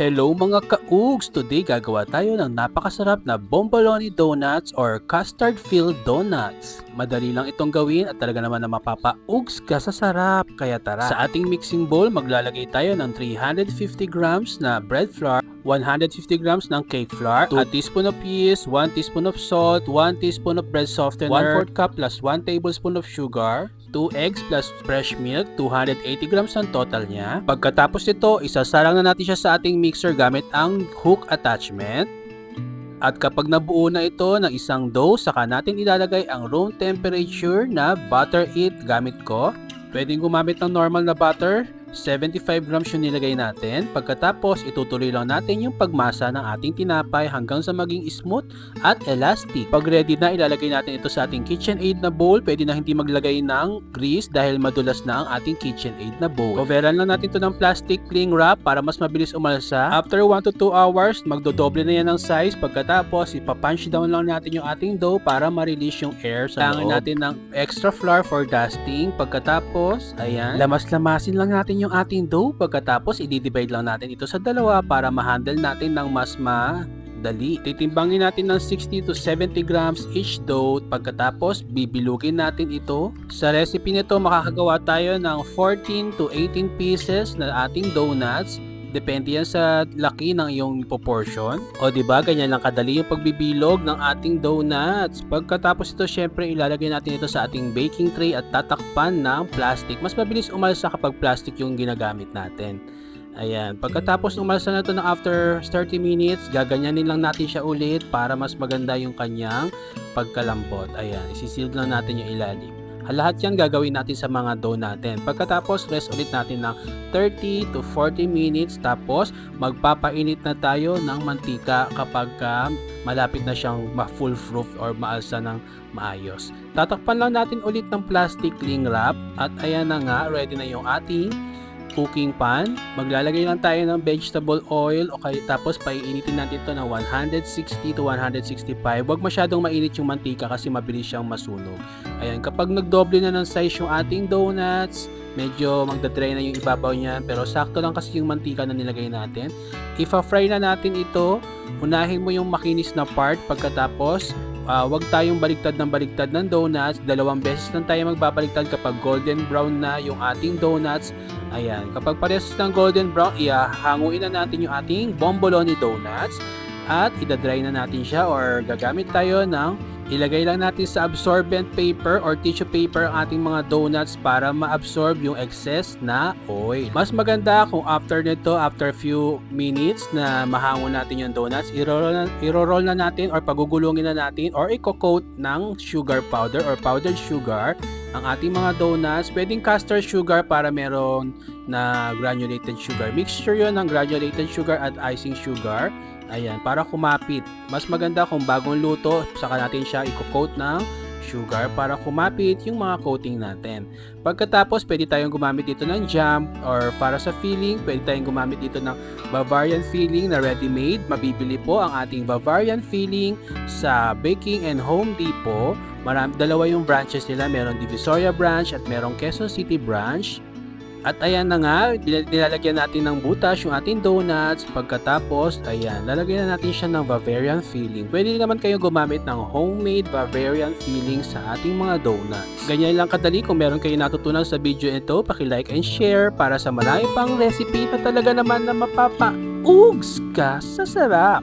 Hello mga kaugs! Today gagawa tayo ng napakasarap na bomboloni donuts or custard-filled donuts. Madali lang itong gawin at talaga naman na mapapaugs ka sa sarap. Kaya tara! Sa ating mixing bowl, maglalagay tayo ng 350 grams na bread flour, 150 grams ng cake flour, 2 teaspoon of yeast, 1 teaspoon of salt, 1 teaspoon of bread softener, 1/4 cup plus 1 tablespoon of sugar, 2 eggs plus fresh milk, 280 grams ang total niya. Pagkatapos nito, isasarang na natin siya sa ating mixer gamit ang hook attachment. At kapag nabuo na ito ng isang dough, saka natin ilalagay ang room temperature na butter it gamit ko. Pwedeng gumamit ng normal na butter. 75 grams yung nilagay natin. Pagkatapos, itutuloy lang natin yung pagmasa ng ating tinapay hanggang sa maging smooth at elastic. Pag ready na, ilalagay natin ito sa ating KitchenAid na bowl. Pwede na hindi maglagay ng grease dahil madulas na ang ating KitchenAid na bowl. Coveran lang natin ito ng plastic cling wrap para mas mabilis umalsa. After 1 to 2 hours, magdodoble na yan ng size. Pagkatapos, ipapunch down lang natin yung ating dough para ma-release yung air sa loob. Kailangan natin ng extra flour for dusting. Pagkatapos, ayan, lamas-lamasin lang natin yung ating dough. Pagkatapos, i-divide lang natin ito sa dalawa para ma-handle natin ng mas madali. Titimbangin natin ng 60 to 70 grams each dough. Pagkatapos, bibilugin natin ito. Sa recipe nito, makakagawa tayo ng 14 to 18 pieces na ating donuts. Depende yan sa laki ng iyong proportion. O diba, ganyan lang kadali yung pagbibilog ng ating donuts. Pagkatapos ito, syempre ilalagay natin ito sa ating baking tray at tatakpan ng plastic. Mas mabilis umalsa kapag plastic yung ginagamit natin. Ayan, pagkatapos umalsa na ito ng after 30 minutes, gaganyanin lang natin siya ulit para mas maganda yung kanyang pagkalambot. Ayan, isisealed lang natin yung ilalim. Lahat yan gagawin natin sa mga dough natin. Pagkatapos, rest ulit natin ng 30 to 40 minutes. Tapos, magpapainit na tayo ng mantika kapag malapit na siyang ma-full-proof or maalsa ng maayos. Tatakpan lang natin ulit ng plastic cling wrap. At ayan na nga, ready na yung ating cooking pan. Maglalagay lang tayo ng vegetable oil tapos paiinitin natin ito ng 160 to 165. Huwag masyadong mainit yung mantika kasi mabilis siyang masunog. Ayan, kapag nagdoble na ng size yung ating donuts, medyo magdadry na yung ibabaw niya pero sakto lang kasi yung mantika na nilagay natin. Ipa-fry na natin ito. Unahin mo yung makinis na part. Pagkatapos, wag tayong baliktad ng donuts. 2 beses lang tayo magbabaliktad kapag golden brown na yung ating donuts. Ayan, kapag parehas ng golden brown, hanguin na natin yung ating bomboloni donuts at idadry na natin siya or gagamit tayo ng ilagay lang natin sa absorbent paper or tissue paper ang ating mga donuts para ma-absorb yung excess na oil. Mas maganda kung after nito, after few minutes na mahango natin yung donuts, i-roll na natin or pagugulungin na natin or i-coat ng sugar powder or powdered sugar ang ating mga donuts. Pwedeng castor sugar para meron na granulated sugar. Mixture yun ng granulated sugar at icing sugar. Ayan, para kumapit. Mas maganda kung bagong luto, saka natin siya i-coat ng sugar para kumapit yung mga coating natin. Pagkatapos, pwede tayong gumamit dito ng jam or para sa filling, pwede tayong gumamit dito ng Bavarian filling na ready-made. Mabibili po ang ating Bavarian filling sa Baking and Home Depot. Dalawa yung branches nila, merong Divisoria branch at merong Quezon City branch. At ayan na nga, nilalagyan natin ng butas yung ating donuts. Pagkatapos, ayan, lalagyan na natin siya ng Bavarian filling. Pwede naman kayo gumamit ng homemade Bavarian filling sa ating mga donuts. Ganyan lang kadali. Kung meron kayo natutunan sa video ito, paki-like and share para sa marami pang recipe na talaga naman na mapapa-ugs ka sa sarap.